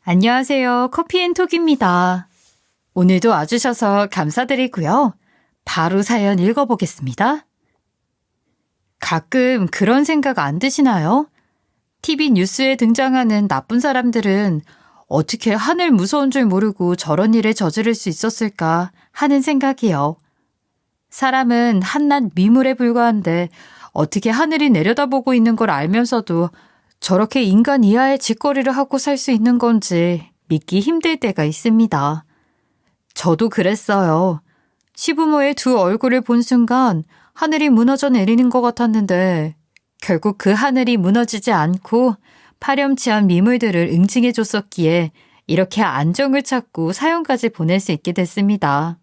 안녕하세요. 커피앤톡입니다. 오늘도 와주셔서 감사드리고요. 바로 사연 읽어보겠습니다. 가끔 그런 생각 안 드시나요? TV 뉴스에 등장하는 나쁜 사람들은 어떻게 하늘 무서운 줄 모르고 저런 일을 저지를 수 있었을까 하는 생각이요. 사람은 한낱 미물에 불과한데 어떻게 하늘이 내려다보고 있는 걸 알면서도 저렇게 인간 이하의 짓거리를 하고 살 수 있는 건지 믿기 힘들 때가 있습니다. 저도 그랬어요. 시부모의 두 얼굴을 본 순간 하늘이 무너져 내리는 것 같았는데 결국 그 하늘이 무너지지 않고 파렴치한 미물들을 응징해 줬었기에 이렇게 안정을 찾고 사연까지 보낼 수 있게 됐습니다.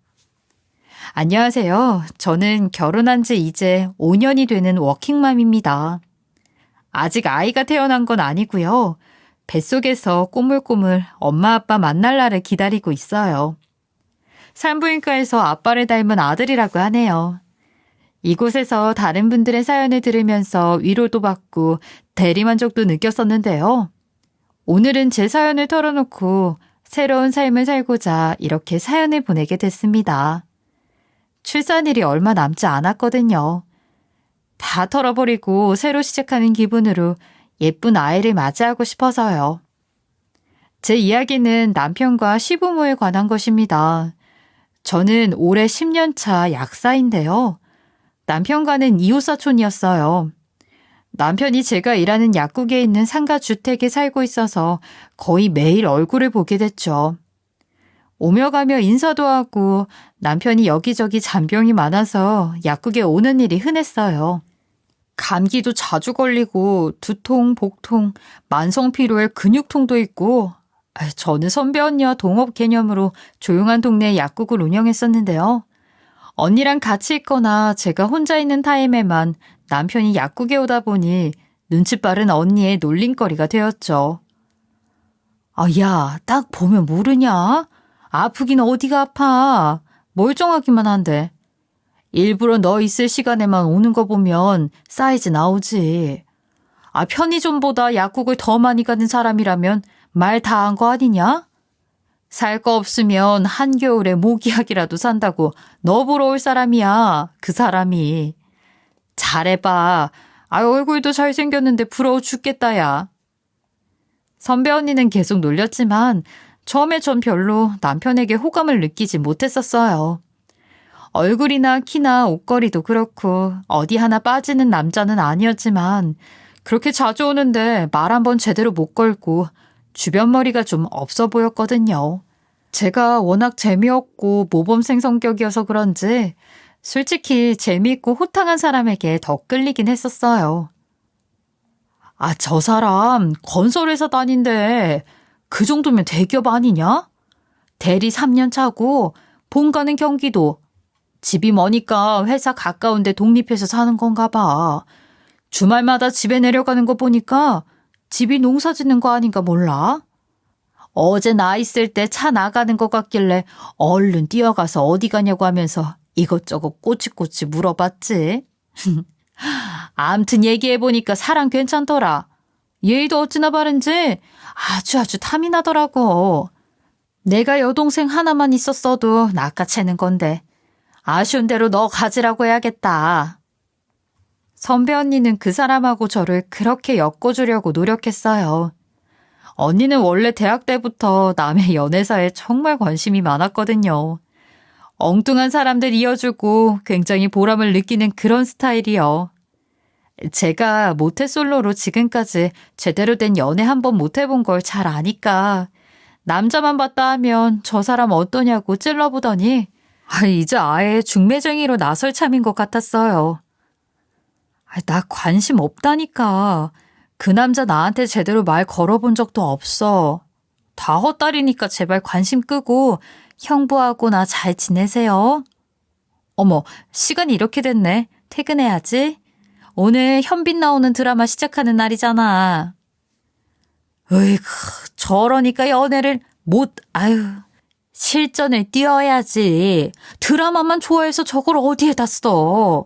안녕하세요. 저는 결혼한 지 이제 5년이 되는 워킹맘입니다. 아직 아이가 태어난 건 아니고요. 뱃속에서 꼬물꼬물 엄마 아빠 만날 날을 기다리고 있어요. 산부인과에서 아빠를 닮은 아들이라고 하네요. 이곳에서 다른 분들의 사연을 들으면서 위로도 받고 대리만족도 느꼈었는데요. 오늘은 제 사연을 털어놓고 새로운 삶을 살고자 이렇게 사연을 보내게 됐습니다. 출산일이 얼마 남지 않았거든요. 다 털어버리고 새로 시작하는 기분으로 예쁜 아이를 맞이하고 싶어서요. 제 이야기는 남편과 시부모에 관한 것입니다. 저는 올해 10년 차 약사인데요. 남편과는 이웃사촌이었어요. 남편이 제가 일하는 약국에 있는 상가주택에 살고 있어서 거의 매일 얼굴을 보게 됐죠. 오며 가며 인사도 하고 남편이 여기저기 잔병이 많아서 약국에 오는 일이 흔했어요. 감기도 자주 걸리고 두통, 복통, 만성피로에 근육통도 있고 저는 선배 언니와 동업 개념으로 조용한 동네 약국을 운영했었는데요. 언니랑 같이 있거나 제가 혼자 있는 타임에만 남편이 약국에 오다 보니 눈치 빠른 언니의 놀림거리가 되었죠. 야, 딱 보면 모르냐? 아프긴 어디가 아파. 멀쩡하기만 한데. 일부러 너 있을 시간에만 오는 거 보면 사이즈 나오지. 편의점보다 약국을 더 많이 가는 사람이라면 말 다 한 거 아니냐? 살 거 없으면 한겨울에 모기약이라도 산다고 너 보러 올 사람이야, 그 사람이. 잘해봐. 얼굴도 잘생겼는데 부러워 죽겠다, 야. 선배 언니는 계속 놀렸지만 처음에 전 별로 남편에게 호감을 느끼지 못했었어요. 얼굴이나 키나 옷걸이도 그렇고 어디 하나 빠지는 남자는 아니었지만 그렇게 자주 오는데 말 한 번 제대로 못 걸고 주변 머리가 좀 없어 보였거든요. 제가 워낙 재미없고 모범생 성격이어서 그런지 솔직히 재미있고 호탕한 사람에게 더 끌리긴 했었어요. 저 사람 건설회사 다닌대. 그 정도면 대기업 아니냐? 대리 3년 차고 본가는 경기도. 집이 머니까 회사 가까운데 독립해서 사는 건가 봐. 주말마다 집에 내려가는 거 보니까 집이 농사 짓는 거 아닌가 몰라? 어제 나 있을 때 차 나가는 것 같길래 얼른 뛰어가서 어디 가냐고 하면서 이것저것 꼬치꼬치 물어봤지. 암튼 얘기해보니까 사람 괜찮더라. 예의도 어찌나 바른지 아주 탐이 나더라고. 내가 여동생 하나만 있었어도 낚아채는 건데 아쉬운 대로 너 가지라고 해야겠다. 선배 언니는 그 사람하고 저를 그렇게 엮어주려고 노력했어요. 언니는 원래 대학 때부터 남의 연애사에 정말 관심이 많았거든요. 엉뚱한 사람들 이어주고 굉장히 보람을 느끼는 그런 스타일이요. 제가 모태솔로로 지금까지 제대로 된 연애 한 번 못 해본 걸 잘 아니까 남자만 봤다 하면 저 사람 어떠냐고 찔러보더니 이제 아예 중매쟁이로 나설 참인 것 같았어요. 나 관심 없다니까. 그 남자 나한테 제대로 말 걸어본 적도 없어. 다 헛다리니까 제발 관심 끄고 형부하고 나 잘 지내세요. 어머, 시간이 이렇게 됐네. 퇴근해야지. 오늘 현빈 나오는 드라마 시작하는 날이잖아. 으이구, 저러니까 연애를 실전을 뛰어야지. 드라마만 좋아해서 저걸 어디에다 써.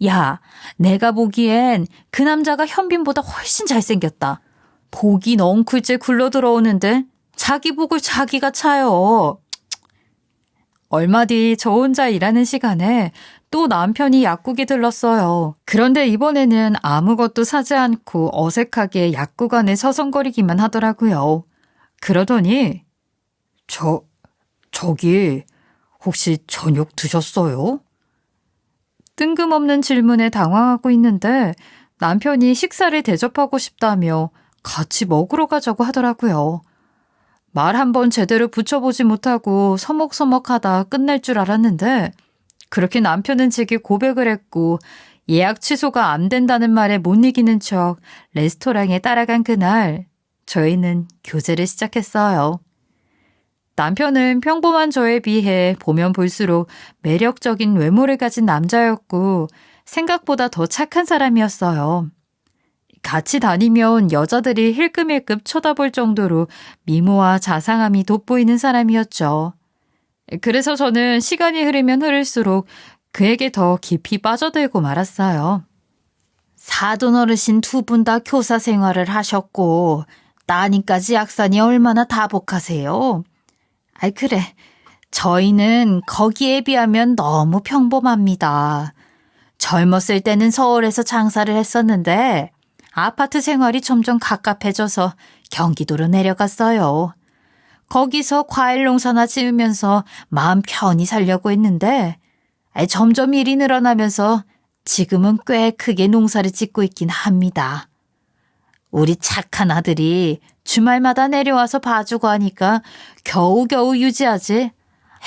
야, 내가 보기엔 그 남자가 현빈보다 훨씬 잘생겼다. 보긴 엉클째 굴러 들어오는데 자기 복을 자기가 차요. 얼마 뒤 저 혼자 일하는 시간에 또 남편이 약국에 들렀어요. 그런데 이번에는 아무것도 사지 않고 어색하게 약국 안에 서성거리기만 하더라고요. 그러더니 저기 혹시 저녁 드셨어요? 뜬금없는 질문에 당황하고 있는데 남편이 식사를 대접하고 싶다며 같이 먹으러 가자고 하더라고요. 말 한 번 제대로 붙여보지 못하고 서먹서먹하다 끝날 줄 알았는데 그렇게 남편은 제게 고백을 했고 예약 취소가 안 된다는 말에 못 이기는 척 레스토랑에 따라간 그날 저희는 교제를 시작했어요. 남편은 평범한 저에 비해 보면 볼수록 매력적인 외모를 가진 남자였고 생각보다 더 착한 사람이었어요. 같이 다니면 여자들이 힐끔힐끔 쳐다볼 정도로 미모와 자상함이 돋보이는 사람이었죠. 그래서 저는 시간이 흐르면 흐를수록 그에게 더 깊이 빠져들고 말았어요. 사돈 어르신 두 분 다 교사 생활을 하셨고 따님까지 약사니 얼마나 다복하세요. 아이 그래, 저희는 거기에 비하면 너무 평범합니다. 젊었을 때는 서울에서 장사를 했었는데 아파트 생활이 점점 갑갑해져서 경기도로 내려갔어요. 거기서 과일 농사나 지으면서 마음 편히 살려고 했는데 점점 일이 늘어나면서 지금은 꽤 크게 농사를 짓고 있긴 합니다. 우리 착한 아들이 주말마다 내려와서 봐주고 하니까 겨우겨우 유지하지.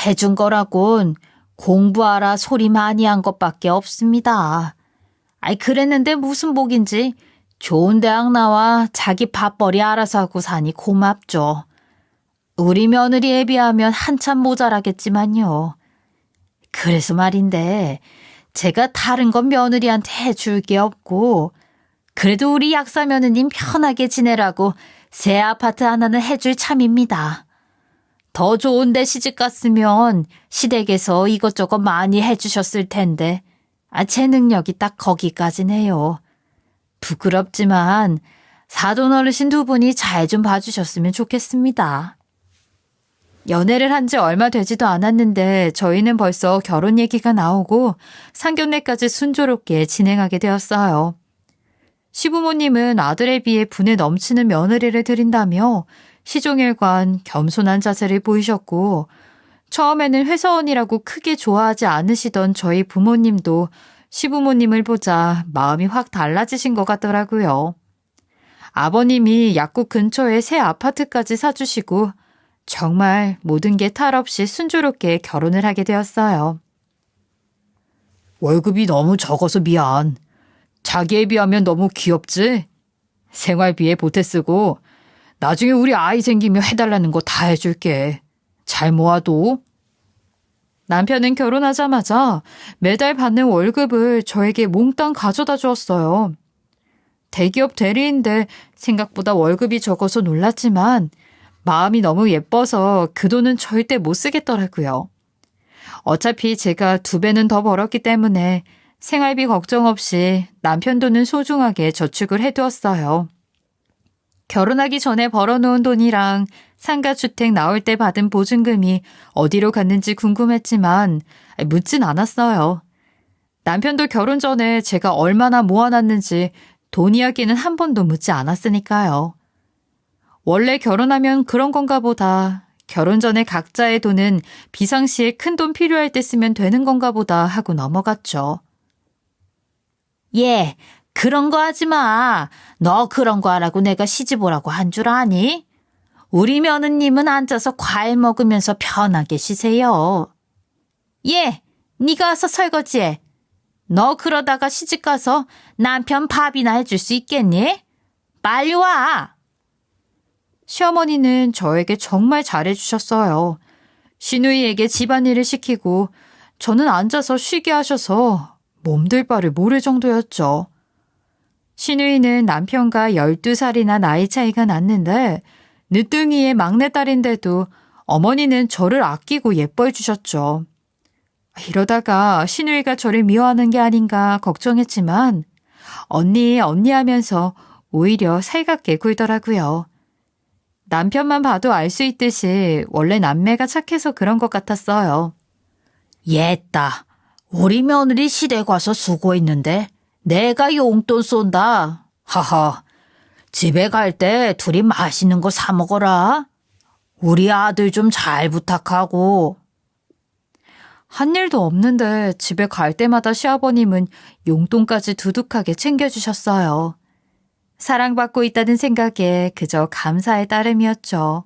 해준 거라곤 공부하라 소리 많이 한 것밖에 없습니다. 그랬는데 무슨 복인지 좋은 대학 나와 자기 밥벌이 알아서 하고 사니 고맙죠. 우리 며느리에 비하면 한참 모자라겠지만요. 그래서 말인데 제가 다른 건 며느리한테 해줄 게 없고 그래도 우리 약사 며느님 편하게 지내라고 새 아파트 하나는 해줄 참입니다. 더 좋은 데 시집 갔으면 시댁에서 이것저것 많이 해주셨을 텐데 제 능력이 딱 거기까지네요. 부끄럽지만 사돈 어르신 두 분이 잘 좀 봐주셨으면 좋겠습니다. 연애를 한 지 얼마 되지도 않았는데 저희는 벌써 결혼 얘기가 나오고 상견례까지 순조롭게 진행하게 되었어요. 시부모님은 아들에 비해 분에 넘치는 며느리를 드린다며 시종일관 겸손한 자세를 보이셨고 처음에는 회사원이라고 크게 좋아하지 않으시던 저희 부모님도 시부모님을 보자 마음이 확 달라지신 것 같더라고요. 아버님이 약국 근처에 새 아파트까지 사주시고 정말 모든 게 탈 없이 순조롭게 결혼을 하게 되었어요. 월급이 너무 적어서 미안. 자기에 비하면 너무 귀엽지? 생활비에 보태 쓰고 나중에 우리 아이 생기면 해달라는 거 다 해줄게. 잘 모아둬. 남편은 결혼하자마자 매달 받는 월급을 저에게 몽땅 가져다 주었어요. 대기업 대리인데 생각보다 월급이 적어서 놀랐지만 마음이 너무 예뻐서 그 돈은 절대 못 쓰겠더라고요. 어차피 제가 2배는 더 벌었기 때문에 생활비 걱정 없이 남편 돈은 소중하게 저축을 해두었어요. 결혼하기 전에 벌어놓은 돈이랑 상가주택 나올 때 받은 보증금이 어디로 갔는지 궁금했지만 묻진 않았어요. 남편도 결혼 전에 제가 얼마나 모아놨는지 돈 이야기는 한 번도 묻지 않았으니까요. 원래 결혼하면 그런 건가 보다. 결혼 전에 각자의 돈은 비상시에 큰 돈 필요할 때 쓰면 되는 건가 보다 하고 넘어갔죠. 예, 그런 거 하지 마. 너 그런 거 하라고 내가 시집 오라고 한 줄 아니? 우리 며느님은 앉아서 과일 먹으면서 편하게 쉬세요. 예, 네가 와서 설거지해. 너 그러다가 시집 가서 남편 밥이나 해줄 수 있겠니? 빨리 와. 시어머니는 저에게 정말 잘해주셨어요. 시누이에게 집안일을 시키고 저는 앉아서 쉬게 하셔서 몸둘 바를 모를 정도였죠. 시누이는 남편과 12살이나 나이 차이가 났는데 늦둥이의 막내딸인데도 어머니는 저를 아끼고 예뻐해 주셨죠. 이러다가 시누이가 저를 미워하는 게 아닌가 걱정했지만 언니 하면서 오히려 살갑게 굴더라고요. 남편만 봐도 알 수 있듯이 원래 남매가 착해서 그런 것 같았어요. 옛다. 우리 며느리 시댁 와서 수고했는데 내가 용돈 쏜다. 하하. 집에 갈 때 둘이 맛있는 거 사 먹어라. 우리 아들 좀 잘 부탁하고. 한 일도 없는데 집에 갈 때마다 시아버님은 용돈까지 두둑하게 챙겨주셨어요. 사랑받고 있다는 생각에 그저 감사의 따름이었죠.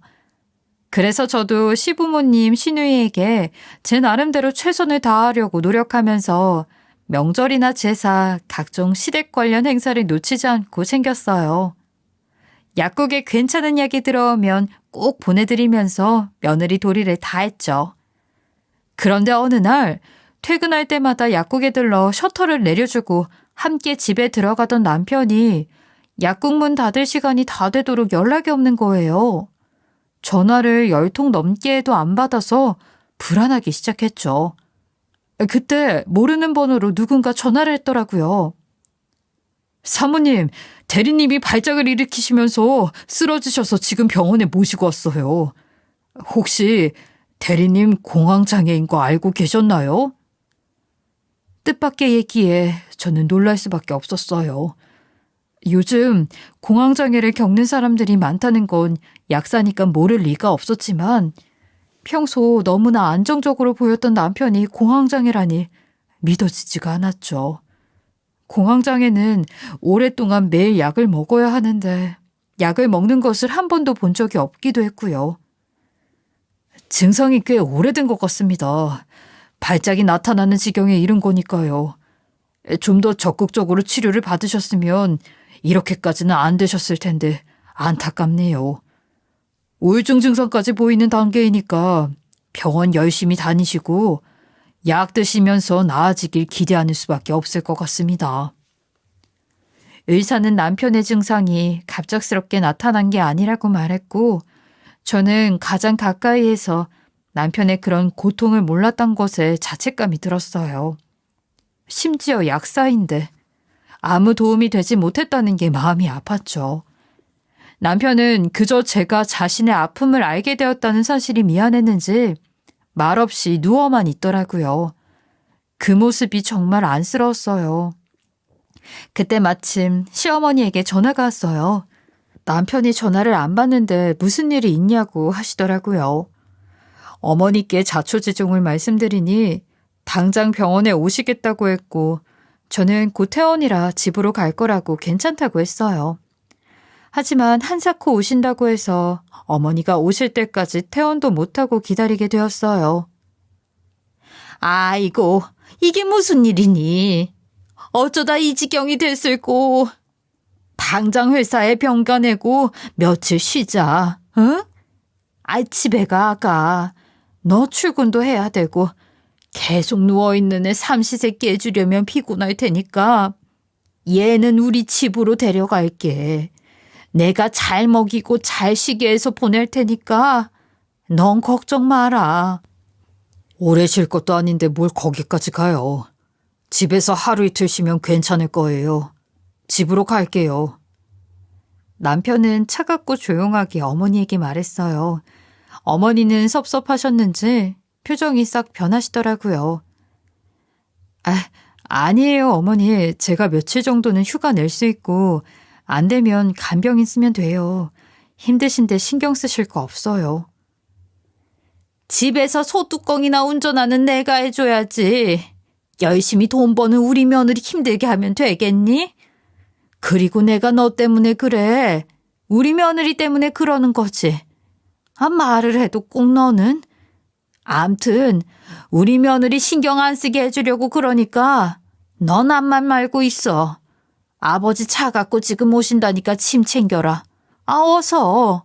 그래서 저도 시부모님, 시누이에게 제 나름대로 최선을 다하려고 노력하면서 명절이나 제사, 각종 시댁 관련 행사를 놓치지 않고 챙겼어요. 약국에 괜찮은 약이 들어오면 꼭 보내드리면서 며느리 도리를 다했죠. 그런데 어느 날 퇴근할 때마다 약국에 들러 셔터를 내려주고 함께 집에 들어가던 남편이 약국 문 닫을 시간이 다 되도록 연락이 없는 거예요. 전화를 10통 넘게 해도 안 받아서 불안하기 시작했죠. 그때 모르는 번호로 누군가 전화를 했더라고요. 사모님, 대리님이 발작을 일으키시면서 쓰러지셔서 지금 병원에 모시고 왔어요. 혹시 대리님 공황장애인 거 알고 계셨나요? 뜻밖의 얘기에 저는 놀랄 수밖에 없었어요. 요즘 공황장애를 겪는 사람들이 많다는 건 약사니까 모를 리가 없었지만 평소 너무나 안정적으로 보였던 남편이 공황장애라니 믿어지지가 않았죠. 공황장애는 오랫동안 매일 약을 먹어야 하는데 약을 먹는 것을 한 번도 본 적이 없기도 했고요. 증상이 꽤 오래된 것 같습니다. 발작이 나타나는 지경에 이른 거니까요. 좀 더 적극적으로 치료를 받으셨으면 이렇게까지는 안 되셨을 텐데 안타깝네요. 우울증 증상까지 보이는 단계이니까 병원 열심히 다니시고 약 드시면서 나아지길 기대하는 수밖에 없을 것 같습니다. 의사는 남편의 증상이 갑작스럽게 나타난 게 아니라고 말했고 저는 가장 가까이에서 남편의 그런 고통을 몰랐던 것에 자책감이 들었어요. 심지어 약사인데 아무 도움이 되지 못했다는 게 마음이 아팠죠. 남편은 그저 제가 자신의 아픔을 알게 되었다는 사실이 미안했는지 말없이 누워만 있더라고요. 그 모습이 정말 안쓰러웠어요. 그때 마침 시어머니에게 전화가 왔어요. 남편이 전화를 안 받는데 무슨 일이 있냐고 하시더라고요. 어머니께 자초지종을 말씀드리니 당장 병원에 오시겠다고 했고 저는 곧 퇴원이라 집으로 갈 거라고 괜찮다고 했어요. 하지만 한사코 오신다고 해서 어머니가 오실 때까지 퇴원도 못하고 기다리게 되었어요. 아이고, 이게 무슨 일이니? 어쩌다 이 지경이 됐을꼬. 당장 회사에 병가 내고 며칠 쉬자. 응? 집에 가. 너 출근도 해야 되고 계속 누워있는 애 삼시세끼 해주려면 피곤할 테니까 얘는 우리 집으로 데려갈게. 내가 잘 먹이고 잘 쉬게 해서 보낼 테니까 넌 걱정 마라. 오래 쉴 것도 아닌데 뭘 거기까지 가요. 집에서 하루 이틀 쉬면 괜찮을 거예요. 집으로 갈게요. 남편은 차갑고 조용하게 어머니에게 말했어요. 어머니는 섭섭하셨는지 표정이 싹 변하시더라고요. 아니에요, 어머니. 제가 며칠 정도는 휴가 낼 수 있고 안 되면 간병 있으면 돼요. 힘드신데 신경 쓰실 거 없어요. 집에서 소뚜껑이나 운전하는 내가 해줘야지. 열심히 돈 버는 우리 며느리 힘들게 하면 되겠니? 그리고 내가 너 때문에 그래. 우리 며느리 때문에 그러는 거지. 말을 해도 꼭 너는. 암튼 우리 며느리 신경 안 쓰게 해주려고 그러니까 넌 앞만 말고 있어. 아버지 차 갖고 지금 오신다니까 짐 챙겨라. 어서.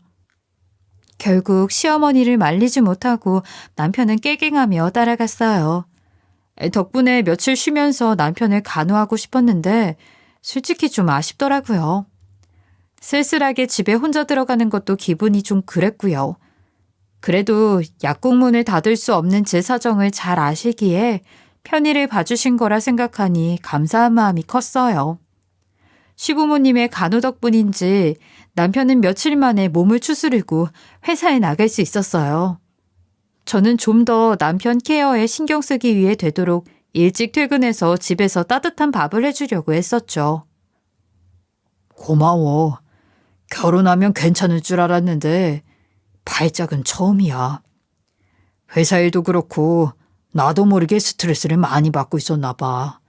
결국 시어머니를 말리지 못하고 남편은 깨갱하며 따라갔어요. 덕분에 며칠 쉬면서 남편을 간호하고 싶었는데 솔직히 좀 아쉽더라고요. 쓸쓸하게 집에 혼자 들어가는 것도 기분이 좀 그랬고요. 그래도 약국 문을 닫을 수 없는 제 사정을 잘 아시기에 편의를 봐주신 거라 생각하니 감사한 마음이 컸어요. 시부모님의 간호 덕분인지 남편은 며칠 만에 몸을 추스르고 회사에 나갈 수 있었어요. 저는 좀 더 남편 케어에 신경 쓰기 위해 되도록 일찍 퇴근해서 집에서 따뜻한 밥을 해주려고 했었죠. 고마워. 결혼하면 괜찮을 줄 알았는데 발작은 처음이야. 회사 일도 그렇고 나도 모르게 스트레스를 많이 받고 있었나 봐.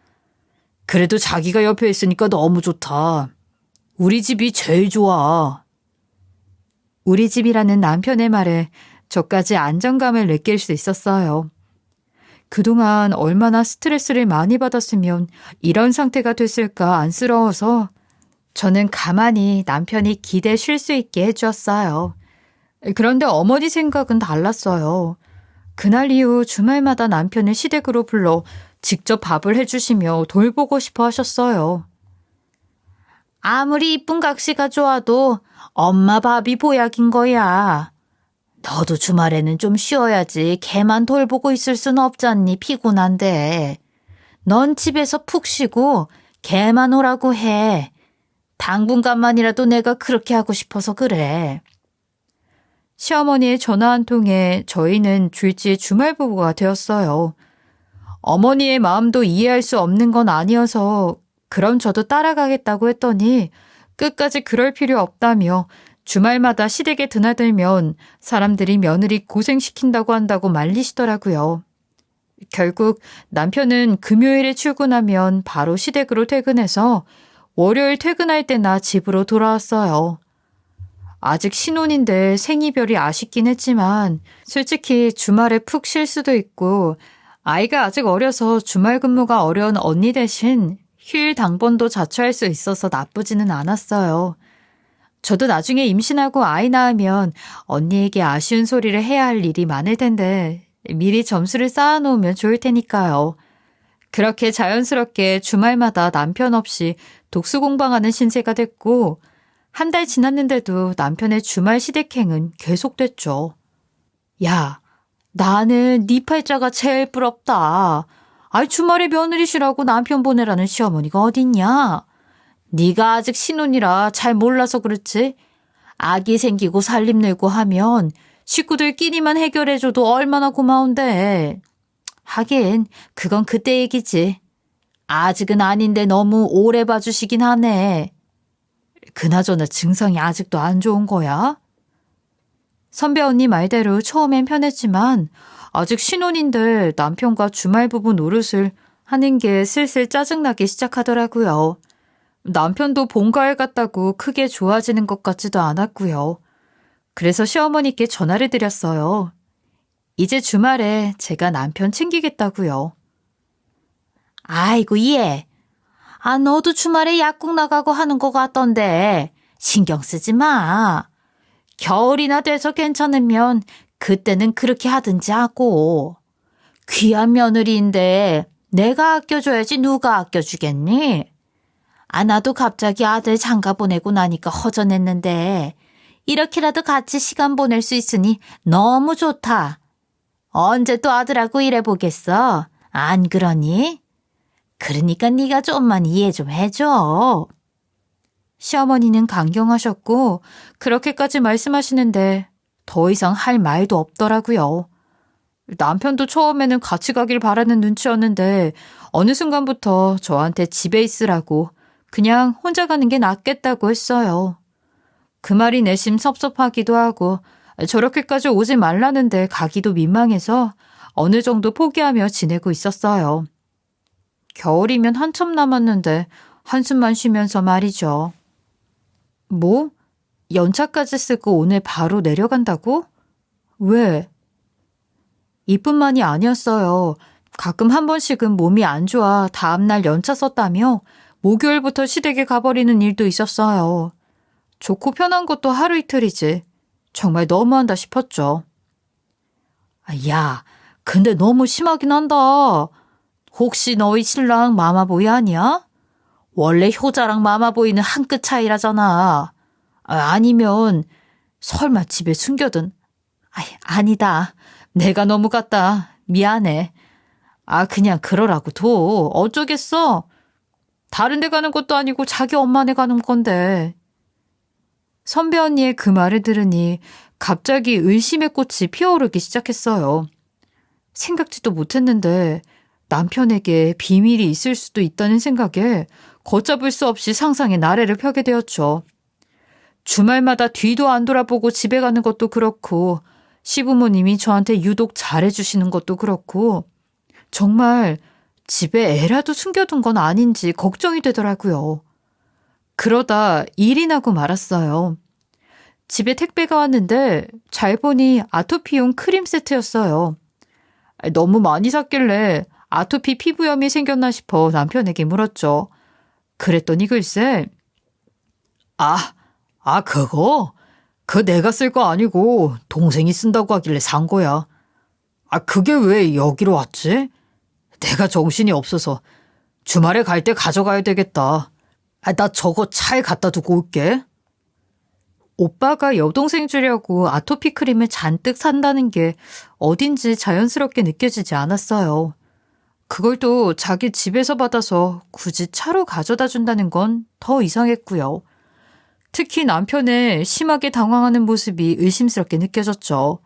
그래도 자기가 옆에 있으니까 너무 좋다. 우리 집이 제일 좋아. 우리 집이라는 남편의 말에 저까지 안정감을 느낄 수 있었어요. 그동안 얼마나 스트레스를 많이 받았으면 이런 상태가 됐을까 안쓰러워서 저는 가만히 남편이 기대 쉴 수 있게 해주었어요. 그런데 어머니 생각은 달랐어요. 그날 이후 주말마다 남편을 시댁으로 불러 직접 밥을 해주시며 돌보고 싶어 하셨어요. 아무리 이쁜 각시가 좋아도 엄마 밥이 보약인 거야. 너도 주말에는 좀 쉬어야지 걔만 돌보고 있을 순 없잖니 피곤한데. 넌 집에서 푹 쉬고 걔만 오라고 해. 당분간만이라도 내가 그렇게 하고 싶어서 그래. 시어머니의 전화 한 통에 저희는 졸지의 주말 부부가 되었어요. 어머니의 마음도 이해할 수 없는 건 아니어서 그럼 저도 따라가겠다고 했더니 끝까지 그럴 필요 없다며 주말마다 시댁에 드나들면 사람들이 며느리 고생시킨다고 한다고 말리시더라고요. 결국 남편은 금요일에 출근하면 바로 시댁으로 퇴근해서 월요일 퇴근할 때나 집으로 돌아왔어요. 아직 신혼인데 생이별이 아쉽긴 했지만 솔직히 주말에 푹 쉴 수도 있고 아이가 아직 어려서 주말 근무가 어려운 언니 대신 휴일 당번도 자처할 수 있어서 나쁘지는 않았어요. 저도 나중에 임신하고 아이 낳으면 언니에게 아쉬운 소리를 해야 할 일이 많을 텐데 미리 점수를 쌓아놓으면 좋을 테니까요. 그렇게 자연스럽게 주말마다 남편 없이 독수공방하는 신세가 됐고 한 달 지났는데도 남편의 주말 시댁행은 계속됐죠. 야, 나는 네 팔자가 제일 부럽다. 아이 주말에 며느리 쉬라고 남편 보내라는 시어머니가 어딨냐? 네가 아직 신혼이라 잘 몰라서 그렇지. 아기 생기고 살림 늘고 하면 식구들끼리만 해결해줘도 얼마나 고마운데. 하긴 그건 그때 얘기지. 아직은 아닌데 너무 오래 봐주시긴 하네. 그나저나 증상이 아직도 안 좋은 거야? 선배 언니 말대로 처음엔 편했지만 아직 신혼인데 남편과 주말 부부 노릇을 하는 게 슬슬 짜증나기 시작하더라고요. 남편도 본가에 갔다고 크게 좋아지는 것 같지도 않았고요. 그래서 시어머니께 전화를 드렸어요. 이제 주말에 제가 남편 챙기겠다고요. 아이고 얘. 너도 주말에 약국 나가고 하는 거 같던데 신경 쓰지 마. 겨울이나 돼서 괜찮으면 그때는 그렇게 하든지 하고. 귀한 며느리인데 내가 아껴줘야지 누가 아껴주겠니? 나도 갑자기 아들 장가 보내고 나니까 허전했는데 이렇게라도 같이 시간 보낼 수 있으니 너무 좋다. 언제 또 아들하고 일해보겠어? 안 그러니? 그러니까 네가 좀만 이해 좀 해줘. 시어머니는 강경하셨고 그렇게까지 말씀하시는데 더 이상 할 말도 없더라고요. 남편도 처음에는 같이 가길 바라는 눈치였는데 어느 순간부터 저한테 집에 있으라고 그냥 혼자 가는 게 낫겠다고 했어요. 그 말이 내심 섭섭하기도 하고 저렇게까지 오지 말라는데 가기도 민망해서 어느 정도 포기하며 지내고 있었어요. 겨울이면 한참 남았는데 한숨만 쉬면서 말이죠. 뭐? 연차까지 쓰고 오늘 바로 내려간다고? 왜? 이뿐만이 아니었어요. 가끔 한 번씩은 몸이 안 좋아 다음날 연차 썼다며 목요일부터 시댁에 가버리는 일도 있었어요. 좋고 편한 것도 하루 이틀이지. 정말 너무한다 싶었죠. 야, 근데 너무 심하긴 한다. 혹시 너희 신랑 마마보이 아니야? 원래 효자랑 마마보이는 한 끗 차이라잖아. 아니면 설마 집에 숨겨둔? 아니다. 내가 너무 갔다. 미안해. 그냥 그러라고 둬. 어쩌겠어? 다른 데 가는 것도 아니고 자기 엄마네 가는 건데. 선배 언니의 그 말을 들으니 갑자기 의심의 꽃이 피어오르기 시작했어요. 생각지도 못했는데 남편에게 비밀이 있을 수도 있다는 생각에 걷잡을 수 없이 상상의 나래를 펴게 되었죠. 주말마다 뒤도 안 돌아보고 집에 가는 것도 그렇고 시부모님이 저한테 유독 잘해주시는 것도 그렇고 정말 집에 애라도 숨겨둔 건 아닌지 걱정이 되더라고요. 그러다 일이 나고 말았어요. 집에 택배가 왔는데 잘 보니 아토피용 크림 세트였어요. 너무 많이 샀길래 아토피 피부염이 생겼나 싶어 남편에게 물었죠. 그랬더니 글쎄, 그거? 그거 내가 쓸 거 아니고 동생이 쓴다고 하길래 산 거야. 그게 왜 여기로 왔지? 내가 정신이 없어서 주말에 갈 때 가져가야 되겠다. 나 저거 차에 갖다 두고 올게. 오빠가 여동생 주려고 아토피 크림을 잔뜩 산다는 게 어딘지 자연스럽게 느껴지지 않았어요. 그걸 또 자기 집에서 받아서 굳이 차로 가져다 준다는 건 더 이상했고요. 특히 남편의 심하게 당황하는 모습이 의심스럽게 느껴졌죠.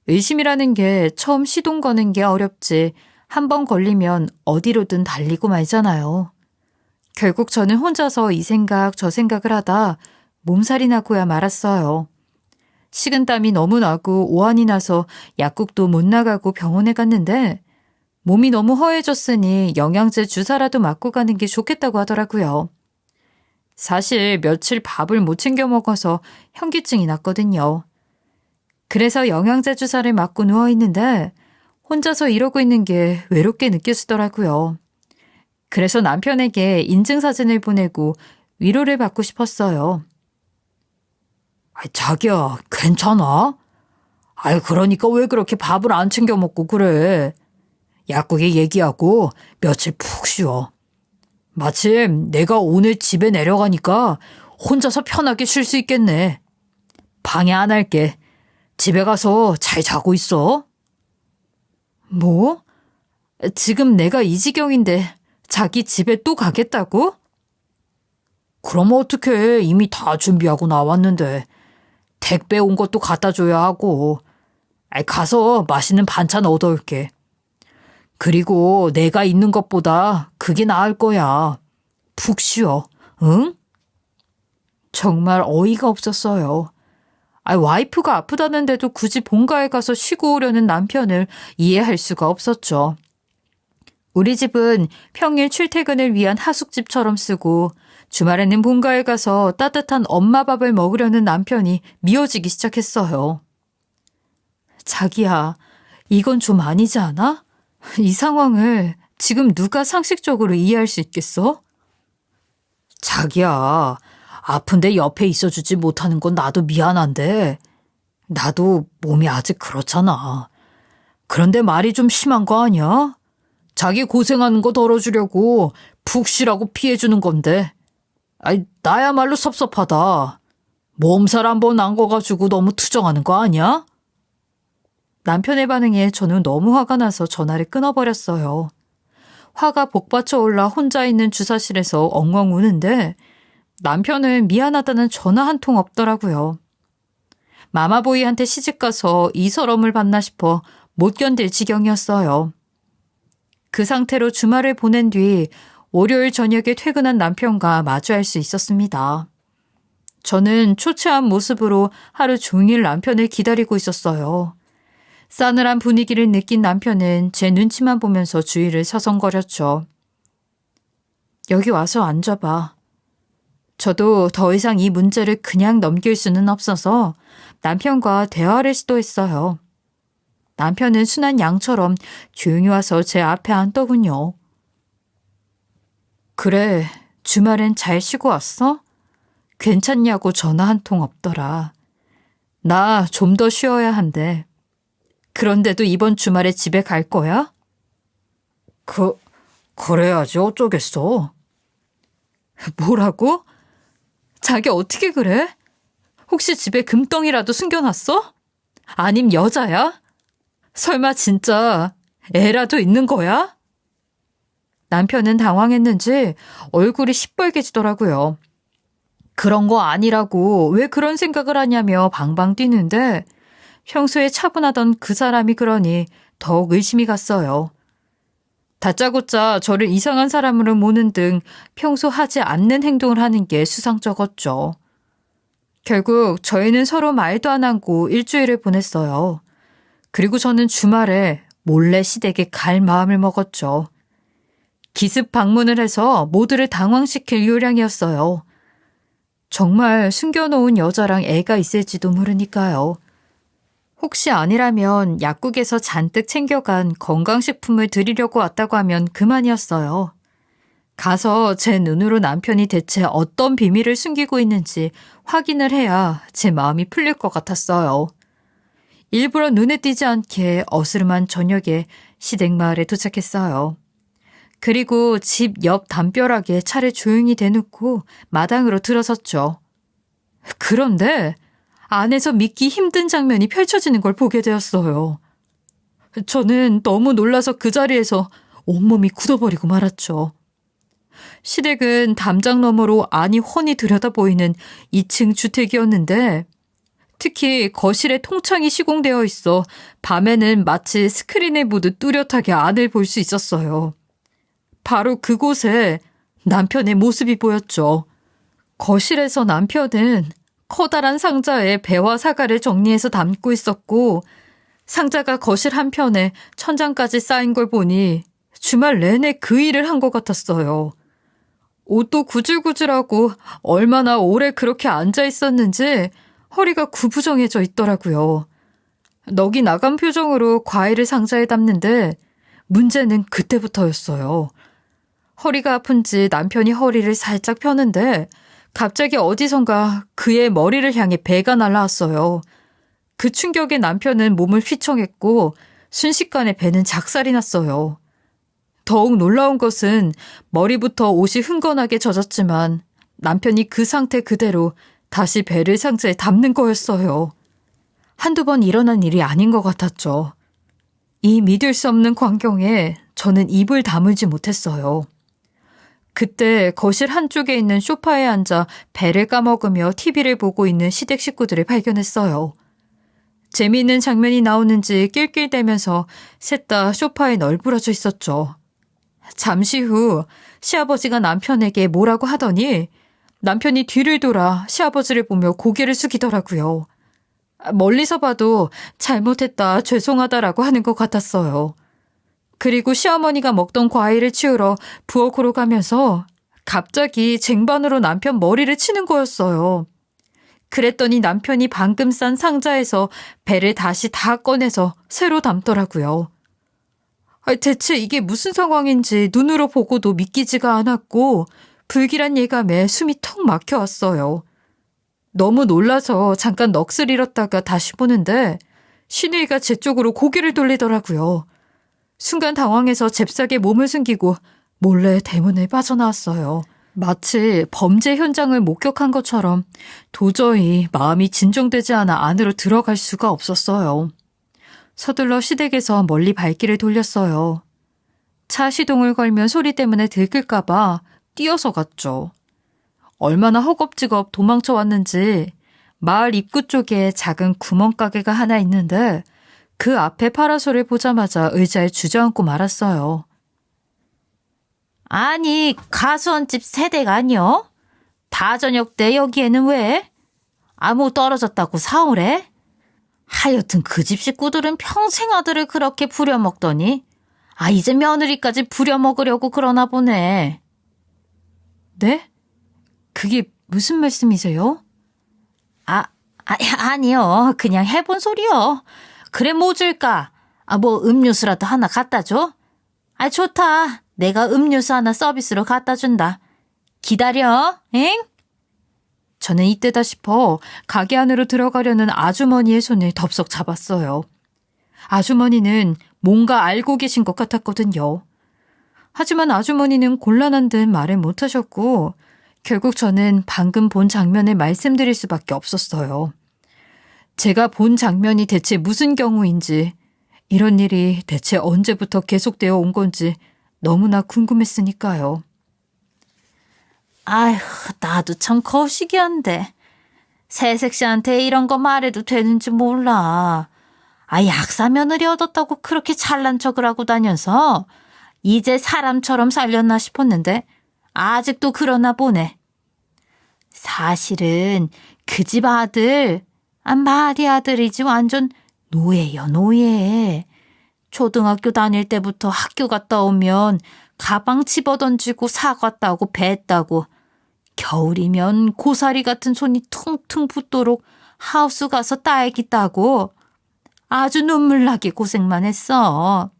의심이라는 게 처음 시동 거는 게 어렵지 한 번 걸리면 어디로든 달리고 말잖아요. 결국 저는 혼자서 이 생각 저 생각을 하다 몸살이 나고야 말았어요. 식은땀이 너무 나고 오한이 나서 약국도 못 나가고 병원에 갔는데 몸이 너무 허해졌으니 영양제 주사라도 맞고 가는 게 좋겠다고 하더라고요. 사실 며칠 밥을 못 챙겨 먹어서 현기증이 났거든요. 그래서 영양제 주사를 맞고 누워있는데 혼자서 이러고 있는 게 외롭게 느껴지더라고요. 그래서 남편에게 인증사진을 보내고 위로를 받고 싶었어요. 자기야, 괜찮아? 그러니까 왜 그렇게 밥을 안 챙겨 먹고 그래? 약국에 얘기하고 며칠 푹 쉬어. 마침 내가 오늘 집에 내려가니까 혼자서 편하게 쉴 수 있겠네. 방해 안 할게. 집에 가서 잘 자고 있어. 뭐? 지금 내가 이 지경인데 자기 집에 또 가겠다고? 그럼 어떡해. 이미 다 준비하고 나왔는데. 택배 온 것도 갖다 줘야 하고. 가서 맛있는 반찬 얻어올게. 그리고 내가 있는 것보다 그게 나을 거야. 푹 쉬어. 응? 정말 어이가 없었어요. 와이프가 아프다는데도 굳이 본가에 가서 쉬고 오려는 남편을 이해할 수가 없었죠. 우리 집은 평일 출퇴근을 위한 하숙집처럼 쓰고 주말에는 본가에 가서 따뜻한 엄마 밥을 먹으려는 남편이 미워지기 시작했어요. 자기야, 이건 좀 아니지 않아? 이 상황을 지금 누가 상식적으로 이해할 수 있겠어? 자기야, 아픈데 옆에 있어주지 못하는 건 나도 미안한데 나도 몸이 아직 그렇잖아. 그런데 말이 좀 심한 거 아니야? 자기 고생하는 거 덜어주려고 푹 쉬라고 피해주는 건데. 나야말로 섭섭하다. 몸살 한번 난 거 가지고 너무 투정하는 거 아니야? 남편의 반응에 저는 너무 화가 나서 전화를 끊어버렸어요. 화가 복받쳐 올라 혼자 있는 주사실에서 엉엉 우는데 남편은 미안하다는 전화 한 통 없더라고요. 마마보이한테 시집가서 이 서러움을 받나 싶어 못 견딜 지경이었어요. 그 상태로 주말을 보낸 뒤 월요일 저녁에 퇴근한 남편과 마주할 수 있었습니다. 저는 초췌한 모습으로 하루 종일 남편을 기다리고 있었어요. 싸늘한 분위기를 느낀 남편은 제 눈치만 보면서 주위를 서성거렸죠. 여기 와서 앉아봐. 저도 더 이상 이 문제를 그냥 넘길 수는 없어서 남편과 대화를 시도했어요. 남편은 순한 양처럼 조용히 와서 제 앞에 앉더군요. 그래, 주말엔 잘 쉬고 왔어? 괜찮냐고 전화 한 통 없더라. 나 좀 더 쉬어야 한대. 그런데도 이번 주말에 집에 갈 거야? 그래야지 어쩌겠어. 뭐라고? 자기 어떻게 그래? 혹시 집에 금덩이라도 숨겨놨어? 아님 여자야? 설마 진짜 애라도 있는 거야? 남편은 당황했는지 얼굴이 시뻘개지더라고요. 그런 거 아니라고 왜 그런 생각을 하냐며 방방 뛰는데 평소에 차분하던 그 사람이 그러니 더욱 의심이 갔어요. 다짜고짜 저를 이상한 사람으로 모는 등 평소 하지 않는 행동을 하는 게 수상쩍었죠. 결국 저희는 서로 말도 안 하고 일주일을 보냈어요. 그리고 저는 주말에 몰래 시댁에 갈 마음을 먹었죠. 기습 방문을 해서 모두를 당황시킬 요량이었어요. 정말 숨겨놓은 여자랑 애가 있을지도 모르니까요. 혹시 아니라면 약국에서 잔뜩 챙겨간 건강식품을 드리려고 왔다고 하면 그만이었어요. 가서 제 눈으로 남편이 대체 어떤 비밀을 숨기고 있는지 확인을 해야 제 마음이 풀릴 것 같았어요. 일부러 눈에 띄지 않게 어스름한 저녁에 시댁마을에 도착했어요. 그리고 집 옆 담벼락에 차를 조용히 대놓고 마당으로 들어섰죠. 그런데 안에서 믿기 힘든 장면이 펼쳐지는 걸 보게 되었어요. 저는 너무 놀라서 그 자리에서 온몸이 굳어버리고 말았죠. 시댁은 담장 너머로 안이 훤히 들여다보이는 2층 주택이었는데 특히 거실에 통창이 시공되어 있어 밤에는 마치 스크린을 보듯 뚜렷하게 안을 볼 수 있었어요. 바로 그곳에 남편의 모습이 보였죠. 거실에서 남편은 커다란 상자에 배와 사과를 정리해서 담고 있었고 상자가 거실 한편에 천장까지 쌓인 걸 보니 주말 내내 그 일을 한 것 같았어요. 옷도 구질구질하고 얼마나 오래 그렇게 앉아 있었는지 허리가 구부정해져 있더라고요. 넋이 나간 표정으로 과일을 상자에 담는데 문제는 그때부터였어요. 허리가 아픈지 남편이 허리를 살짝 펴는데 갑자기 어디선가 그의 머리를 향해 배가 날아왔어요. 그 충격에 남편은 몸을 휘청했고 순식간에 배는 작살이 났어요. 더욱 놀라운 것은 머리부터 옷이 흥건하게 젖었지만 남편이 그 상태 그대로 다시 배를 상자에 담는 거였어요. 한두 번 일어난 일이 아닌 것 같았죠. 이 믿을 수 없는 광경에 저는 입을 다물지 못했어요. 그때 거실 한쪽에 있는 소파에 앉아 배를 까먹으며 TV를 보고 있는 시댁 식구들을 발견했어요. 재미있는 장면이 나오는지 낄낄대면서 셋 다 소파에 널브러져 있었죠. 잠시 후 시아버지가 남편에게 뭐라고 하더니 남편이 뒤를 돌아 시아버지를 보며 고개를 숙이더라고요. 멀리서 봐도 잘못했다, 죄송하다라고 하는 것 같았어요. 그리고 시어머니가 먹던 과일을 치우러 부엌으로 가면서 갑자기 쟁반으로 남편 머리를 치는 거였어요. 그랬더니 남편이 방금 싼 상자에서 배를 다시 다 꺼내서 새로 담더라고요. 대체 이게 무슨 상황인지 눈으로 보고도 믿기지가 않았고 불길한 예감에 숨이 턱 막혀왔어요. 너무 놀라서 잠깐 넋을 잃었다가 다시 보는데 시누이가 제 쪽으로 고개를 돌리더라고요. 순간 당황해서 잽싸게 몸을 숨기고 몰래 대문을 빠져나왔어요. 마치 범죄 현장을 목격한 것처럼 도저히 마음이 진정되지 않아 안으로 들어갈 수가 없었어요. 서둘러 시댁에서 멀리 발길을 돌렸어요. 차 시동을 걸면 소리 때문에 들킬까 봐 뛰어서 갔죠. 얼마나 허겁지겁 도망쳐 왔는지 마을 입구 쪽에 작은 구멍가게가 하나 있는데 그 앞에 파라솔을 보자마자 의자에 주저앉고 말았어요. 아니, 가수원집 세댁 아니여? 다 저녁 때 여기에는 왜? 아무 떨어졌다고 사오래? 하여튼 그 집 식구들은 평생 아들을 그렇게 부려먹더니 이제 며느리까지 부려먹으려고 그러나 보네. 네? 그게 무슨 말씀이세요? 아니요. 그냥 해본 소리요. 그래 뭐 줄까? 뭐 음료수라도 하나 갖다 줘? 좋다. 내가 음료수 하나 서비스로 갖다 준다. 기다려, 엥? 저는 이때다 싶어 가게 안으로 들어가려는 아주머니의 손을 덥석 잡았어요. 아주머니는 뭔가 알고 계신 것 같았거든요. 하지만 아주머니는 곤란한 듯 말을 못하셨고 결국 저는 방금 본 장면을 말씀드릴 수밖에 없었어요. 제가 본 장면이 대체 무슨 경우인지, 이런 일이 대체 언제부터 계속되어 온 건지 너무나 궁금했으니까요. 아휴, 나도 참 거시기한데. 새색 씨한테 이런 거 말해도 되는지 몰라. 약사 며느리 얻었다고 그렇게 잘난 척을 하고 다녀서 이제 사람처럼 살렸나 싶었는데 아직도 그러나 보네. 사실은 그 집 아들, 말이 아들이지 완전 노예요, 노예. 초등학교 다닐 때부터 학교 갔다 오면 가방 집어던지고 사과 따고 배 따고 겨울이면 고사리 같은 손이 퉁퉁 붓도록 하우스 가서 딸기 따고 아주 눈물나게 고생만 했어.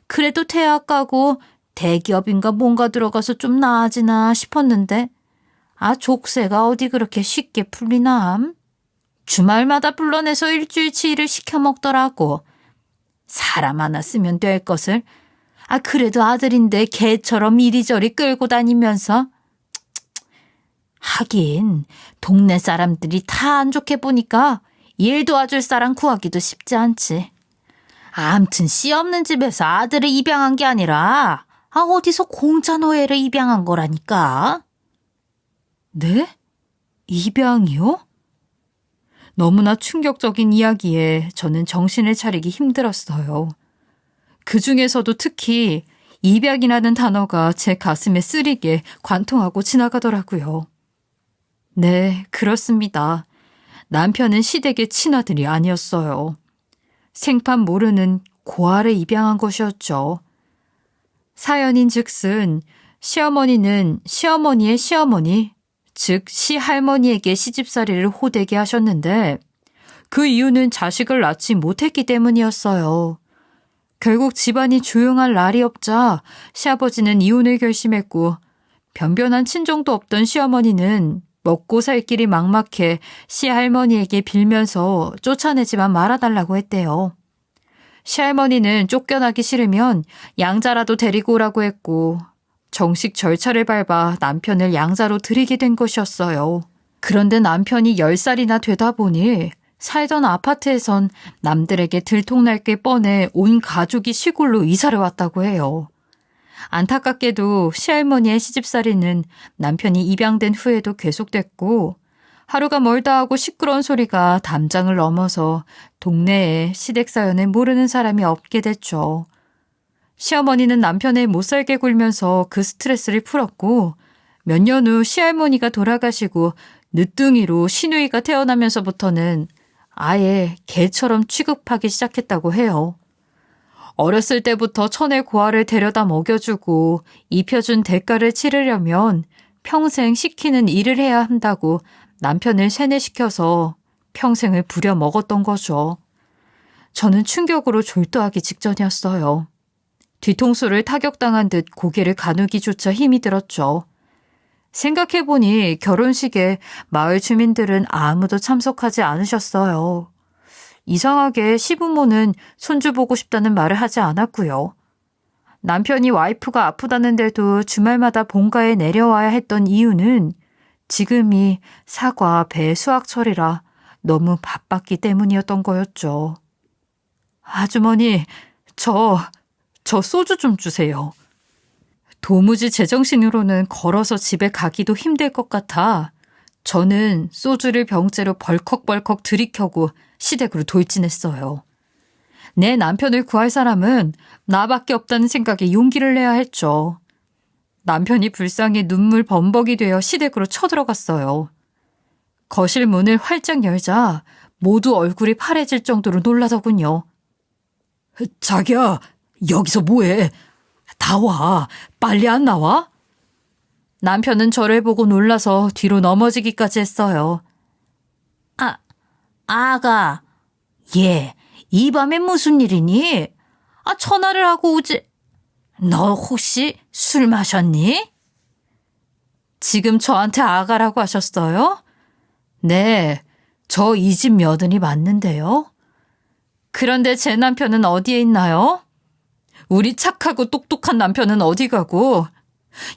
그래도 대학 가고 대기업인가 뭔가 들어가서 좀 나아지나 싶었는데 족쇄가 어디 그렇게 쉽게 풀리나? 주말마다 불러내서 일주일치 일을 시켜 먹더라고. 사람 하나 쓰면 될 것을. 그래도 아들인데 개처럼 이리저리 끌고 다니면서. 하긴 동네 사람들이 다 안 좋게 보니까 일 도와줄 사람 구하기도 쉽지 않지. 암튼 씨 없는 집에서 아들을 입양한 게 아니라 어디서 공짜 노예를 입양한 거라니까. 네? 입양이요? 너무나 충격적인 이야기에 저는 정신을 차리기 힘들었어요. 그 중에서도 특히 입양이라는 단어가 제 가슴에 쓰리게 관통하고 지나가더라고요. 네, 그렇습니다. 남편은 시댁의 친아들이 아니었어요. 생판 모르는 고아를 입양한 것이었죠. 사연인 즉슨 시어머니는 시어머니의 시어머니, 즉 시할머니에게 시집살이를 호되게 하셨는데 그 이유는 자식을 낳지 못했기 때문이었어요. 결국 집안이 조용할 날이 없자 시아버지는 이혼을 결심했고 변변한 친정도 없던 시어머니는 먹고 살 길이 막막해 시할머니에게 빌면서 쫓아내지만 말아달라고 했대요. 시할머니는 쫓겨나기 싫으면 양자라도 데리고 오라고 했고 정식 절차를 밟아 남편을 양자로 들이게 된 것이었어요. 그런데 남편이 10살이나 되다 보니 살던 아파트에선 남들에게 들통날 게 뻔해 온 가족이 시골로 이사를 왔다고 해요. 안타깝게도 시할머니의 시집살이는 남편이 입양된 후에도 계속됐고 하루가 멀다 하고 시끄러운 소리가 담장을 넘어서 동네에 시댁 사연을 모르는 사람이 없게 됐죠. 시어머니는 남편의 못살게 굴면서 그 스트레스를 풀었고 몇 년 후 시할머니가 돌아가시고 늦둥이로 시누이가 태어나면서부터는 아예 개처럼 취급하기 시작했다고 해요. 어렸을 때부터 천의 고아를 데려다 먹여주고 입혀준 대가를 치르려면 평생 시키는 일을 해야 한다고 남편을 세뇌시켜서 평생을 부려먹었던 거죠. 저는 충격으로 졸도하기 직전이었어요. 뒤통수를 타격당한 듯 고개를 가누기조차 힘이 들었죠. 생각해보니 결혼식에 마을 주민들은 아무도 참석하지 않으셨어요. 이상하게 시부모는 손주 보고 싶다는 말을 하지 않았고요. 남편이 와이프가 아프다는데도 주말마다 본가에 내려와야 했던 이유는 지금이 사과, 배, 수확철이라 너무 바빴기 때문이었던 거였죠. 아주머니, 저 소주 좀 주세요. 도무지 제정신으로는 걸어서 집에 가기도 힘들 것 같아 저는 소주를 병째로 벌컥벌컥 들이켜고 시댁으로 돌진했어요. 내 남편을 구할 사람은 나밖에 없다는 생각에 용기를 내야 했죠. 남편이 불쌍해 눈물 범벅이 되어 시댁으로 쳐들어갔어요. 거실 문을 활짝 열자 모두 얼굴이 파래질 정도로 놀라더군요. 자기야, 여기서 뭐해? 나와. 빨리 안 나와? 남편은 저를 보고 놀라서 뒤로 넘어지기까지 했어요. 아가, 이 밤에 무슨 일이니? 전화를 하고 오지. 너 혹시 술 마셨니? 지금 저한테 아가라고 하셨어요? 네, 저 이 집 며느리 맞는데요. 그런데 제 남편은 어디에 있나요? 우리 착하고 똑똑한 남편은 어디 가고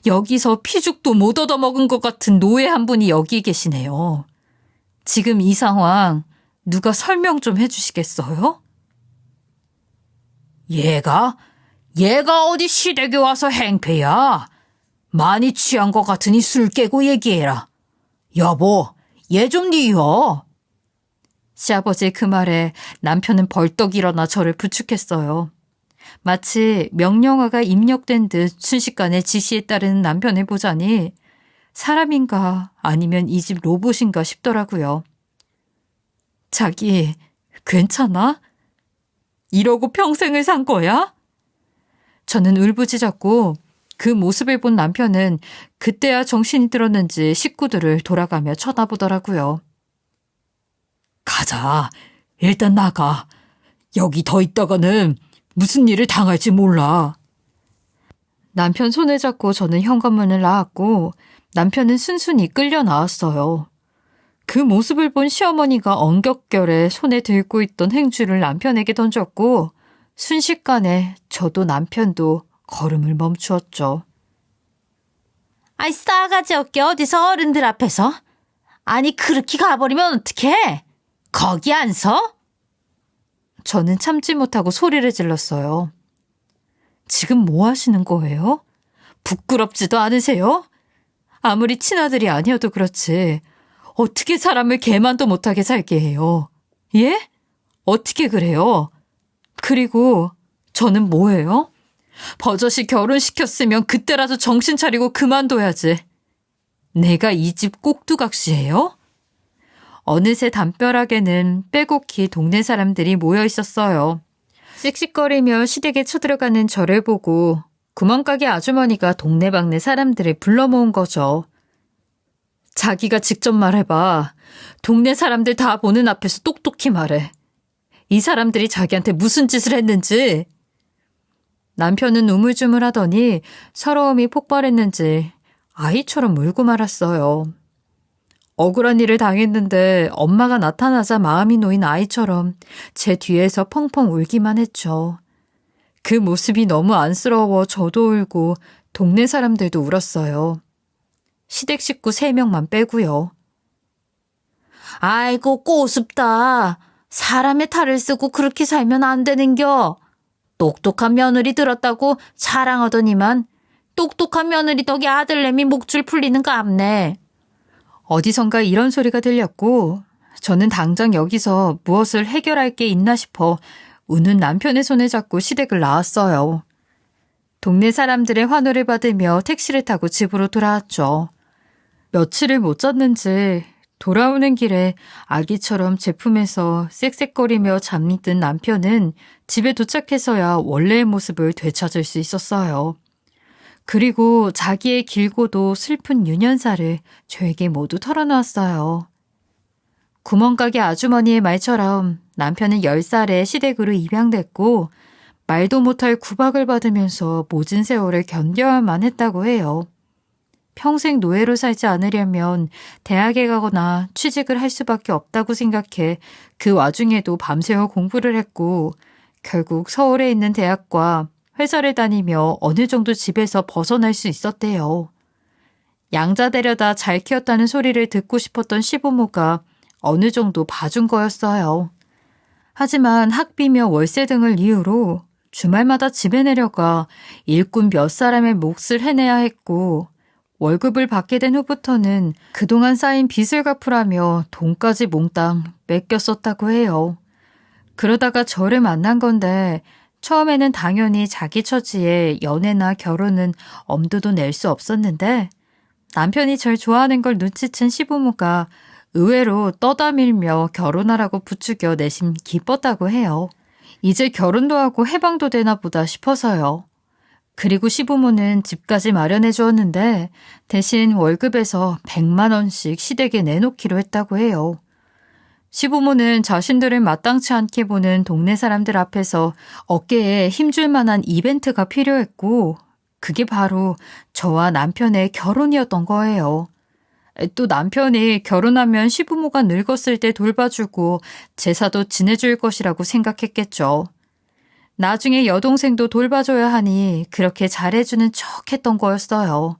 여기서 피죽도 못 얻어먹은 것 같은 노예 한 분이 여기 계시네요. 지금 이 상황 누가 설명 좀 해주시겠어요? 얘가 어디 시댁에 와서 행패야. 많이 취한 것 같으니 술 깨고 얘기해라. 여보, 얘 좀 뉘어. 시아버지의 그 말에 남편은 벌떡 일어나 저를 부축했어요. 마치 명령어가 입력된 듯 순식간에 지시에 따르는 남편을 보자니 사람인가 아니면 이 집 로봇인가 싶더라고요. 자기, 괜찮아? 이러고 평생을 산 거야? 저는 울부짖었고 그 모습을 본 남편은 그때야 정신이 들었는지 식구들을 돌아가며 쳐다보더라고요. 가자. 일단 나가. 여기 더 있다가는 무슨 일을 당할지 몰라. 남편 손을 잡고 저는 현관문을 나왔고 남편은 순순히 끌려 나왔어요. 그 모습을 본 시어머니가 엉겹결에 손에 들고 있던 행주를 남편에게 던졌고 순식간에 저도 남편도 걸음을 멈추었죠. 아이, 싸가지 없게 어디서 어른들 앞에서? 아니, 그렇게 가버리면 어떡해? 거기 안 서? 저는 참지 못하고 소리를 질렀어요. 지금 뭐 하시는 거예요? 부끄럽지도 않으세요? 아무리 친아들이 아니어도 그렇지. 어떻게 사람을 개만도 못하게 살게 해요? 예? 어떻게 그래요? 그리고 저는 뭐예요? 버젓이 결혼시켰으면 그때라도 정신 차리고 그만둬야지. 내가 이 집 꼭두각시예요? 어느새 담벼락에는 빼곡히 동네 사람들이 모여 있었어요. 씩씩거리며 시댁에 쳐들어가는 저를 보고 구멍가게 아주머니가 동네방네 사람들을 불러 모은 거죠. 자기가 직접 말해봐. 동네 사람들 다 보는 앞에서 똑똑히 말해. 이 사람들이 자기한테 무슨 짓을 했는지. 남편은 우물쭈물하더니 서러움이 폭발했는지 아이처럼 울고 말았어요. 억울한 일을 당했는데 엄마가 나타나자 마음이 놓인 아이처럼 제 뒤에서 펑펑 울기만 했죠. 그 모습이 너무 안쓰러워 저도 울고 동네 사람들도 울었어요. 시댁 식구 3명만 빼고요. 아이고, 꼬습다. 사람의 탈을 쓰고 그렇게 살면 안 되는겨. 똑똑한 며느리 들었다고 자랑하더니만 똑똑한 며느리 덕에 아들내미 목줄 풀리는 깝네. 어디선가 이런 소리가 들렸고 저는 당장 여기서 무엇을 해결할 게 있나 싶어 우는 남편의 손을 잡고 시댁을 나왔어요. 동네 사람들의 환호를 받으며 택시를 타고 집으로 돌아왔죠. 며칠을 못 잤는지 돌아오는 길에 아기처럼 제품에서 쌕쌕거리며 잠이 든 남편은 집에 도착해서야 원래의 모습을 되찾을 수 있었어요. 그리고 자기의 길고도 슬픈 유년사를 저에게 모두 털어놓았어요. 구멍가게 아주머니의 말처럼 남편은 10살에 시댁으로 입양됐고 말도 못할 구박을 받으면서 모진 세월을 견뎌야만 했다고 해요. 평생 노예로 살지 않으려면 대학에 가거나 취직을 할 수밖에 없다고 생각해 그 와중에도 밤새워 공부를 했고 결국 서울에 있는 대학과 회사를 다니며 어느 정도 집에서 벗어날 수 있었대요. 양자 데려다 잘 키웠다는 소리를 듣고 싶었던 시부모가 어느 정도 봐준 거였어요. 하지만 학비며 월세 등을 이유로 주말마다 집에 내려가 일꾼 몇 사람의 몫을 해내야 했고 월급을 받게 된 후부터는 그동안 쌓인 빚을 갚으라며 돈까지 몽땅 뺏겼었다고 해요. 그러다가 저를 만난 건데 처음에는 당연히 자기 처지에 연애나 결혼은 엄두도 낼 수 없었는데 남편이 절 좋아하는 걸 눈치챈 시부모가 의외로 떠다밀며 결혼하라고 부추겨 내심 기뻤다고 해요. 이제 결혼도 하고 해방도 되나 보다 싶어서요. 그리고 시부모는 집까지 마련해 주었는데 대신 월급에서 100만 원씩 시댁에 내놓기로 했다고 해요. 시부모는 자신들을 마땅치 않게 보는 동네 사람들 앞에서 어깨에 힘줄 만한 이벤트가 필요했고 그게 바로 저와 남편의 결혼이었던 거예요. 또 남편이 결혼하면 시부모가 늙었을 때 돌봐주고 제사도 지내줄 것이라고 생각했겠죠. 나중에 여동생도 돌봐줘야 하니 그렇게 잘해주는 척 했던 거였어요.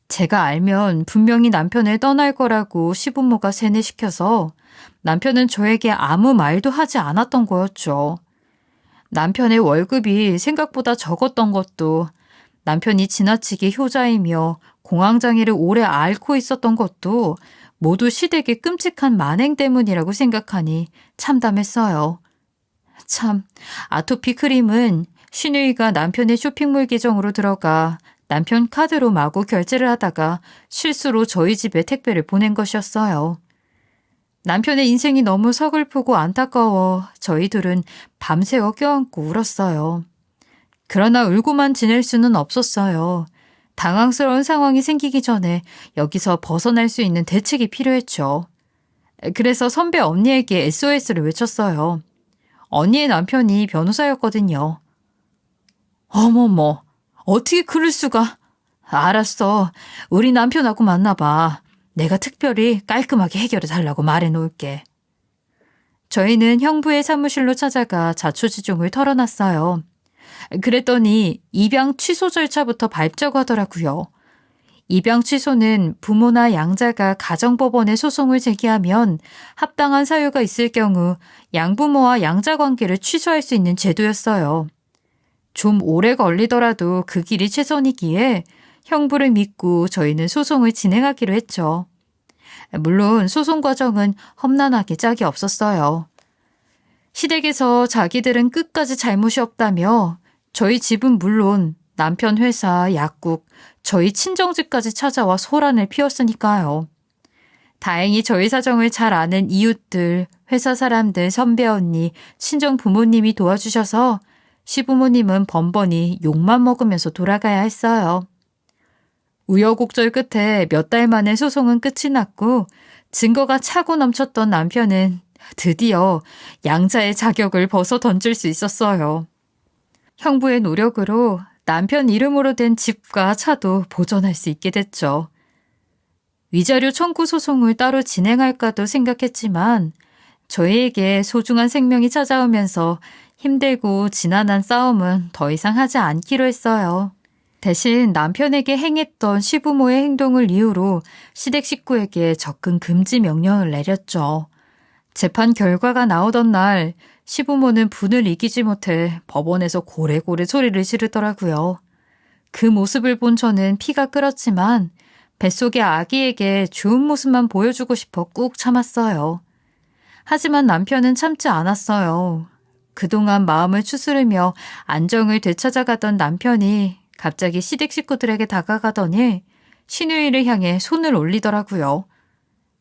제가 알면 분명히 남편을 떠날 거라고 시부모가 세뇌시켜서 남편은 저에게 아무 말도 하지 않았던 거였죠. 남편의 월급이 생각보다 적었던 것도, 남편이 지나치게 효자이며 공황장애를 오래 앓고 있었던 것도 모두 시댁의 끔찍한 만행 때문이라고 생각하니 참담했어요. 참, 아토피 크림은 신우이가 남편의 쇼핑몰 계정으로 들어가 남편 카드로 마구 결제를 하다가 실수로 저희 집에 택배를 보낸 것이었어요. 남편의 인생이 너무 서글프고 안타까워 저희 둘은 밤새워 껴안고 울었어요. 그러나 울고만 지낼 수는 없었어요. 당황스러운 상황이 생기기 전에 여기서 벗어날 수 있는 대책이 필요했죠. 그래서 선배 언니에게 SOS를 외쳤어요. 언니의 남편이 변호사였거든요. 어머머, 어떻게 그럴 수가. 알았어. 우리 남편하고 만나봐. 내가 특별히 깔끔하게 해결해 달라고 말해놓을게. 저희는 형부의 사무실로 찾아가 자초지종을 털어놨어요. 그랬더니 입양 취소 절차부터 밟자고 하더라고요. 입양 취소는 부모나 양자가 가정법원에 소송을 제기하면 합당한 사유가 있을 경우 양부모와 양자 관계를 취소할 수 있는 제도였어요. 좀 오래 걸리더라도 그 길이 최선이기에 형부를 믿고 저희는 소송을 진행하기로 했죠. 물론 소송 과정은 험난하게 짝이 없었어요. 시댁에서 자기들은 끝까지 잘못이 없다며 저희 집은 물론 남편 회사, 약국, 저희 친정집까지 찾아와 소란을 피웠으니까요. 다행히 저희 사정을 잘 아는 이웃들, 회사 사람들, 선배 언니, 친정 부모님이 도와주셔서 시부모님은 번번이 욕만 먹으면서 돌아가야 했어요. 우여곡절 끝에 몇 달 만에 소송은 끝이 났고 증거가 차고 넘쳤던 남편은 드디어 양자의 자격을 벗어 던질 수 있었어요. 형부의 노력으로 남편 이름으로 된 집과 차도 보존할 수 있게 됐죠. 위자료 청구 소송을 따로 진행할까도 생각했지만 저희에게 소중한 생명이 찾아오면서 힘들고 지난한 싸움은 더 이상 하지 않기로 했어요. 대신 남편에게 행했던 시부모의 행동을 이유로 시댁 식구에게 접근 금지 명령을 내렸죠. 재판 결과가 나오던 날 시부모는 분을 이기지 못해 법원에서 고래고래 소리를 지르더라고요. 그 모습을 본 저는 피가 끓었지만 뱃속의 아기에게 좋은 모습만 보여주고 싶어 꾹 참았어요. 하지만 남편은 참지 않았어요. 그동안 마음을 추스르며 안정을 되찾아가던 남편이 갑자기 시댁 식구들에게 다가가더니 시누이를 향해 손을 올리더라고요.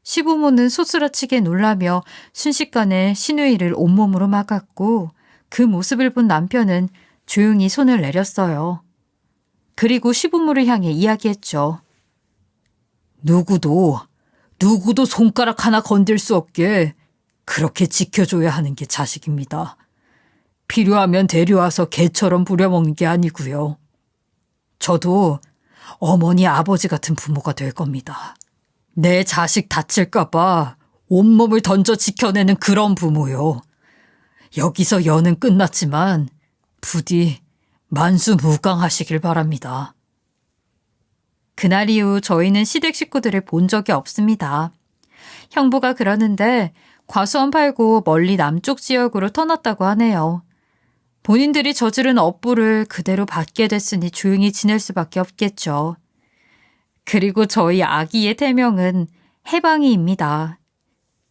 시부모는 소스라치게 놀라며 순식간에 시누이를 온몸으로 막았고 그 모습을 본 남편은 조용히 손을 내렸어요. 그리고 시부모를 향해 이야기했죠. 누구도 손가락 하나 건들 수 없게 그렇게 지켜줘야 하는 게 자식입니다. 필요하면 데려와서 개처럼 부려먹는 게 아니고요. 저도 어머니 아버지 같은 부모가 될 겁니다. 내 자식 다칠까 봐 온몸을 던져 지켜내는 그런 부모요. 여기서 연은 끝났지만 부디 만수무강하시길 바랍니다. 그날 이후 저희는 시댁 식구들을 본 적이 없습니다. 형부가 그러는데 과수원 팔고 멀리 남쪽 지역으로 터났다고 하네요. 본인들이 저지른 업보를 그대로 받게 됐으니 조용히 지낼 수밖에 없겠죠. 그리고 저희 아기의 태명은 해방이입니다.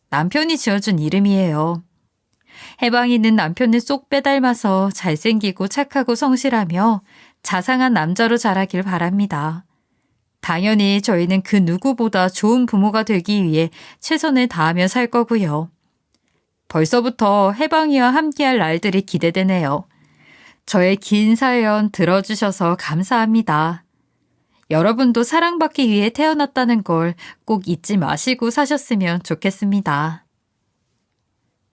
남편이 지어준 이름이에요. 해방이는 남편을 쏙 빼닮아서 잘생기고 착하고 성실하며 자상한 남자로 자라길 바랍니다. 당연히 저희는 그 누구보다 좋은 부모가 되기 위해 최선을 다하며 살 거고요. 벌써부터 해방이와 함께할 날들이 기대되네요. 저의 긴 사연 들어주셔서 감사합니다. 여러분도 사랑받기 위해 태어났다는 걸 꼭 잊지 마시고 사셨으면 좋겠습니다.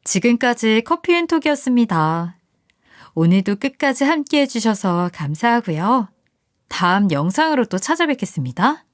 지금까지 커피앤톡이었습니다. 오늘도 끝까지 함께 해주셔서 감사하고요. 다음 영상으로 또 찾아뵙겠습니다.